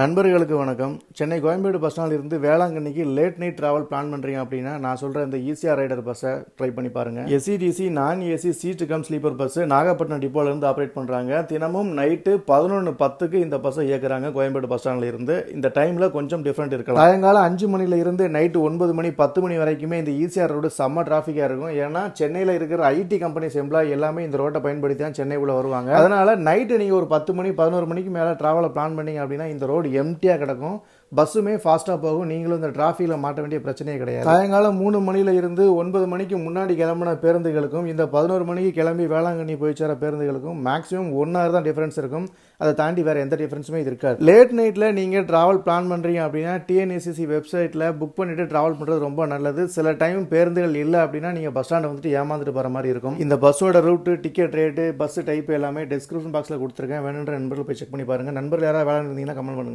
நண்பர்களுக்கு வணக்கம். சென்னை கோயம்பேடு பஸ் ஸ்டாண்ட்லேருந்து வேளாங்கண்ணிக்கு லேட் நைட் ட்ராவல் பிளான் பண்ணுறீங்க அப்படின்னா நான் சொல்கிற இந்த ஈசிஆர் ரைடர் பஸ்ஸை ட்ரை பண்ணி பாருங்கள். எஸ்இடிசி நான் AC seat cum sleeper bus Nagapattinam டிப்போலேருந்து ஆப்ரேட் பண்ணுறாங்க. தினமும் நைட்டு 11:10க்கு இந்த பஸ்ஸை இயக்குறாங்க கோயம்பேடு பஸ் ஸ்டாண்டில் இருந்து. இந்த டைமில் கொஞ்சம் டிஃப்ரெண்ட் இருக்கலாம். சாயங்காலம் 5 மணில இருந்து நைட்டு 9 மணி 10 மணி வரைக்குமே இந்த ஈசிஆர் ரோடு செம்ம டிராஃபிக்காக இருக்கும். ஏன்னா சென்னையில் இருக்கிற ஐடி கம்பெனிஸ் எம்ப்ளாயி எல்லாமே இந்த ரோட்டை பயன்படுத்தி தான் சென்னை உள்ள வருவாங்க. அதனால் நைட்டு நீங்கள் ஒரு 10 மணி 11 மணிக்கு மேலே ட்ராவலை பிளான் பண்ணீங்க அப்படின்னா இந்த ரோடு எம்டியாக கிடக்கும். பஸ்ஸுமே ஃபாஸ்ட்டாக போகும். நீங்களும் இந்த டிராஃபிக்கில் மாட்ட வேண்டிய பிரச்சனையே கிடையாது. சாயங்காலம் 3 மணில இருந்து 9 மணிக்கு முன்னாடி கிளம்பின பேருந்துகளுக்கும் இந்த 11 மணிக்கு கிளம்பி வேளாங்கண்ணி போய் சேர பேருந்துகளுக்கும் மேக்ஸிமம் 1 hour தான் டிஃபரன்ஸ் இருக்கும். அதை தாண்டி வேறு எந்த டிஃபரன்ஸுமே இருக்காது. லேட் நைட்டில் நீங்கள் ட்ராவல் பிளான் பண்ணுறீங்க அப்படின்னா டிஎன்ஏசிசி வெப்சைட்டில் புக் பண்ணிவிட்டு ட்ராவல் பண்ணுறது ரொம்ப நல்லது. சில டைம் பேருந்துகள் இல்லை அப்படின்னா நீங்கள் பஸ் ஸ்டாண்டை வந்துட்டு ஏமாந்துட்டு போகிற மாதிரி இருக்கும். இந்த பஸ்ஸோட route, ticket rate, bus type எல்லாமே டிஸ்கிரிப்ஷன் பாக்ஸில் கொடுத்துருக்கேன். வேணுன்ற நண்பர்கள் போய் செக் பண்ணி பாருங்கள். நண்பர்கள் யாராவது வேலை இருந்தீங்கன்னா கமெண்ட் பண்ணுங்கள்.